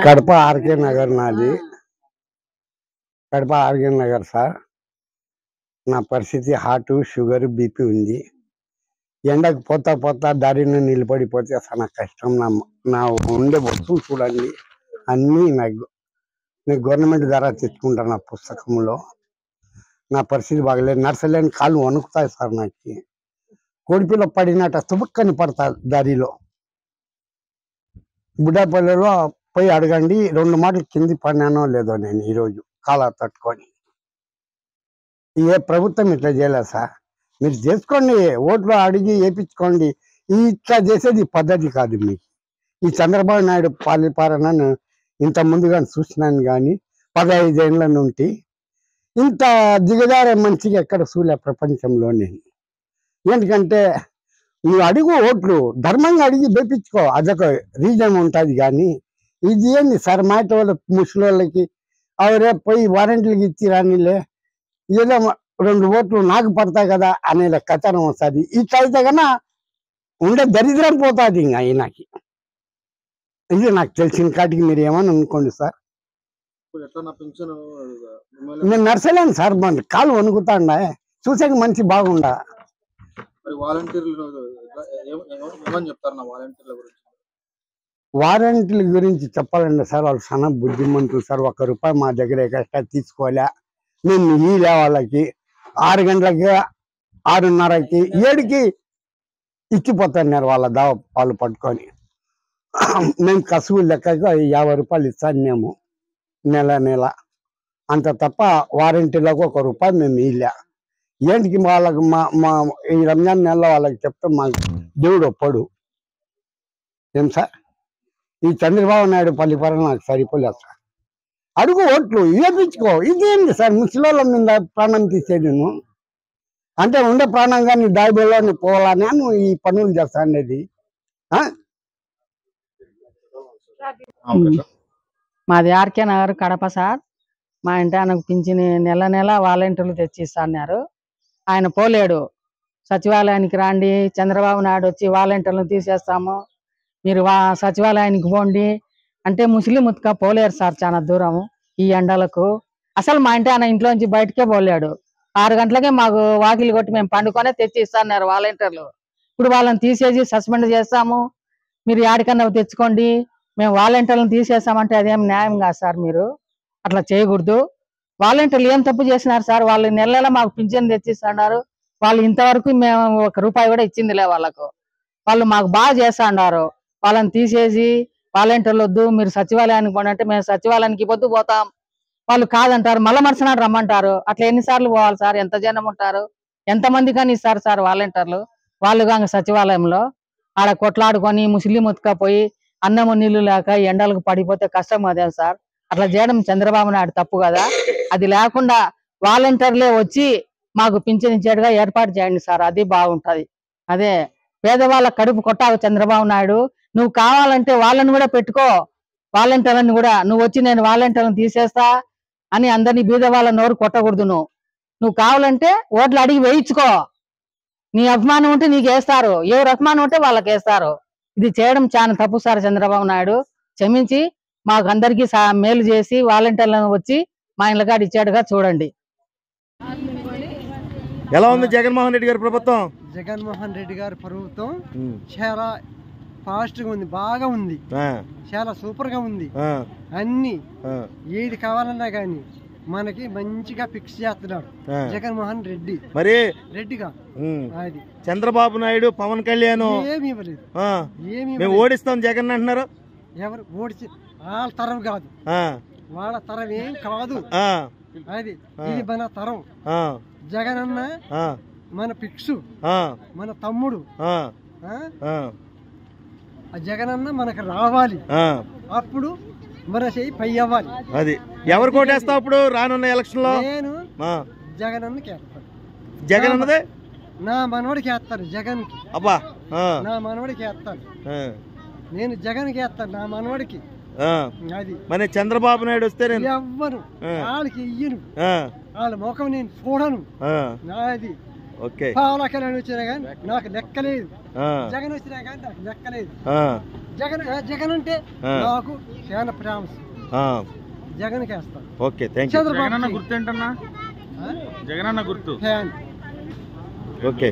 Kadapa RK Nagar నాది. Kadapa RK Nagar sir. నా పరిస్థితి హార్ట్, షుగర్, బీపీ ఉంది. ఎండకు పోతా పోతా దారిని నిలబడిపోతే చాలా కష్టం. నా ఉండే వస్తువులు చూడండి, అన్నీ నేను గవర్నమెంట్ ద్వారా తెచ్చుకుంటాను. నా పుస్తకంలో నా పరిస్థితి బాగలేదు. నర్సలేని కాళ్ళు వణుకుతాయి సార్. నాకు కోడిపిల్ల పడినట్ట తుబుక్కని పడతా దారిలో. బుడ్డాపల్లిలో పోయి అడగండి, 2 మాటలు కింది పడినానో లేదో నేను ఈరోజు కాలా తట్టుకొని. ఏ ప్రభుత్వం ఇట్లా చేయలేదు సార్. మీరు చేసుకోండి, ఓట్లు అడిగి వేయించుకోండి. ఇట్లా చేసేది పద్ధతి కాదు. మీకు ఈ చంద్రబాబు నాయుడు పాలన ఇంత ముందుగా చూసినాను, కానీ 15 ఏళ్ళ నుండి ఇంత దిగజారే మనిషికి ఎక్కడ చూలే ప్రపంచంలో నేను. ఎందుకంటే నువ్వు అడుగు, ఓట్లు ధర్మంగా అడిగి వేయించుకో, అదొక రీజన్ ఉంటుంది. కానీ ఇది ఏంది సార్, మాట వాళ్ళ ముసలి వాళ్ళకి అవరే పోయి వారంటీలకు ఇచ్చి రానిలే, ఏదో 2 ఓట్లు నాకు పడతాయి కదా అనే కథనం వస్తుంది. ఇట్లయితే కన్నా ఉండే దరిద్రం పోతుంది. ఇంకా ఈయనకి ఇది నాకు తెలిసిన కాటికి మీరు ఏమని అనుకోండి సార్. నేను నర్సలేను సార్, మన కాలు వణుకుతాండా, చూసాక మంచి బాగుండా. వారంటీల గురించి చెప్పాలండి సార్, వాళ్ళు చాలా బుద్ధిమంతులు సార్. 1 రూపాయి మా దగ్గర ఎక్స్ట్రా తీసుకోలే. మేము ఈలే వాళ్ళకి 6 గంటలకి, 6:30కి, 7కి ఇచ్చిపోతున్నారు వాళ్ళ వాళ్ళు పట్టుకొని. మేము కసువు లెక్కగా 50 రూపాయలు ఇస్తాను మేము నెల. అంత తప్ప వారంటీలకు 1 రూపాయి మేము ఈలే. ఏంటికి వాళ్ళకి మా ఈ రంజాన్ నెలలో వాళ్ళకి చెప్తే మాకు దేవుడు ఒప్పడు. ఏం సార్, ఈ చంద్రబాబు నాయుడు పరిపాలన నాకు సరిపోలేదు సార్. అడుగు, ఓట్లు వేయించుకో. ఇదేంటి సార్, ముసలిళ్ళ మీద ప్రాణం తీసేది నువ్వు అంటే ఉండే ప్రాణంగా నీ దాయిబోలో పోవాలని నువ్వు ఈ పనులు చేస్తా అనేది. మాది ఆర్కే నగర్ కడప సార్. మా ఇంటి ఆయనకు పింఛని నెల వాలంటీర్లు తెచ్చిస్తున్నారు. ఆయన పోలేడు. సచివాలయానికి రాండి, చంద్రబాబు నాయుడు వచ్చి వాలంటీర్లను తీసేస్తాము, మీరు సచివాలయానికి పోండి అంటే ముస్లిం ముత్క పోలేరు సార్. చాలా దూరం ఈ ఎండలకు. అసలు మా ఇంటి ఆయన ఇంట్లోంచి బయటకే పోలేడు. 6 గంటలకే మాకు వాకిలి కొట్టి మేము పండుకొనే తెచ్చి ఇస్తున్నారు వాలంటీర్లు. ఇప్పుడు వాళ్ళని తీసేసి సస్పెండ్ చేస్తాము, మీరు యాడికన్నా తెచ్చుకోండి, మేము వాలంటీర్లను తీసేస్తామంటే అదేం న్యాయం కాదు సార్. మీరు అట్లా చేయకూడదు. వాలంటీర్లు ఏం తప్పు చేసినారు సార్? వాళ్ళు నెల మాకు పింఛన్ తెచ్చిస్తున్నారు. వాళ్ళు ఇంతవరకు మేము 1 రూపాయి కూడా ఇచ్చిందిలే వాళ్ళకు. వాళ్ళు మాకు బాగా చేస్తున్నారు. వాళ్ళని తీసేసి వాలంటీర్లు వద్దు, మీరు సచివాలయానికి పోండి అంటే మేము సచివాలయానికి పొద్దు పోతాం. వాళ్ళు కాదంటారు, మళ్ళా మరుసనాడు రమ్మంటారు. అట్లా ఎన్నిసార్లు పోవాలి సార్? ఎంత జనం ఉంటారు? ఎంతమంది కానీ ఇస్తారు సార్ వాలంటీర్లు? వాళ్ళు కాక సచివాలయంలో ఆడ కొట్లాడుకొని ముస్లిం ఉతకపోయి అన్నము నీళ్లు లేక ఎండలకు పడిపోతే కష్టం అదే సార్. అట్లా చేయడం చంద్రబాబు నాయుడు తప్పు కదా. అది లేకుండా వాలంటీర్లే వచ్చి మాకు పింఛన్ ఇచ్చేట్టుగా ఏర్పాటు చేయండి సార్, అది బాగుంటది. అదే పేదవాళ్ళ కడుపు కొట్టావు చంద్రబాబు నాయుడు. నువ్వు కావాలంటే వాళ్ళని కూడా పెట్టుకో, వాలంటీర్లను కూడా. నువ్వు వచ్చి నేను వాలంటీర్లను తీసేస్తా అని అందరినీ బీద వాళ్ళ నోరు కొట్టకూడదు. నువ్వు కావాలంటే ఓట్లు అడిగి వేయించుకో. నీ అభిమానం ఉంటే నీకు వేస్తారు, ఎవరు అభిమానం ఉంటే వాళ్ళకి వేస్తారు. ఇది చేయడం చాలా తప్పు సార్. చంద్రబాబు నాయుడు క్షమించి మాకు అందరికీ మేలు చేసి వాలంటీర్లను వచ్చి మా ఇళ్ళకాడ ఇచ్చాడుగా చూడండి. ఎలా ఉంది జగన్మోహన్ రెడ్డి గారి ప్రభుత్వం? జగన్మోహన్ రెడ్డి గారి ప్రభుత్వం చాలా ఫాస్ట్ గా ఉంది, బాగా ఉంది, చాలా సూపర్ గా ఉంది. అన్ని ఏది కావాలన్నా గానీ మనకి మంచిగా ఫిక్స్ చేస్తున్నాడు జగన్మోహన్ రెడ్డి. మరి రెడ్డిగా అది చంద్రబాబు నాయుడు, పవన్ కళ్యాణ్ ఏమి ఇవ్వలేదు. మేము ఓడిస్తాం జగన్ అంటున్నారు. ఎవరు ఓడిచి వాళ్ళ తరం కాదు, వాళ్ళ తరం ఏం కాదు. అది ఇది మన తరం. జగన్ అన్న మన ఫిక్స్, మన తమ్ముడు. జగన్ అన్న మనకు రావాలి, అప్పుడు మన చెయ్యి పై అవ్వాలి. అది ఎవరు కోటేస్తావు ఇప్పుడు రానున్న ఎలక్షన్ లో? నేను జగన్ అన్నకి వేస్తాను. జగన్ అన్నదే నా మనవడికి వేస్తాను. జగన్ కి అబ్బా నా మనవడికి వేస్తాను. నేను జగన్ కి వేస్తాను, నా మనవడికి. అది మన చంద్రబాబు నాయుడు వస్తే ఎవ్వరు వాళ్ళకి ఇయ్యను, వాళ్ళ ముఖం నేను చూడను. అది ఓకే పవన్ కళ్యాణ్ వచ్చినా కానీ నాకు లెక్కలేదు, ఆ, జగన్ వచ్చినా కానీ నాకు లెక్కలేదు. ఆ, జగన్ అంటే ఆ. నాకు చాలా ప్రేమ, ఆ, జగన్ వేస్తాను. ఓకే థ్యాంక్ యూ చంద్రబాబు గుర్తు ఏంటన్నా? జగనన్న గుర్తు ఫ్యాన్. ఓకే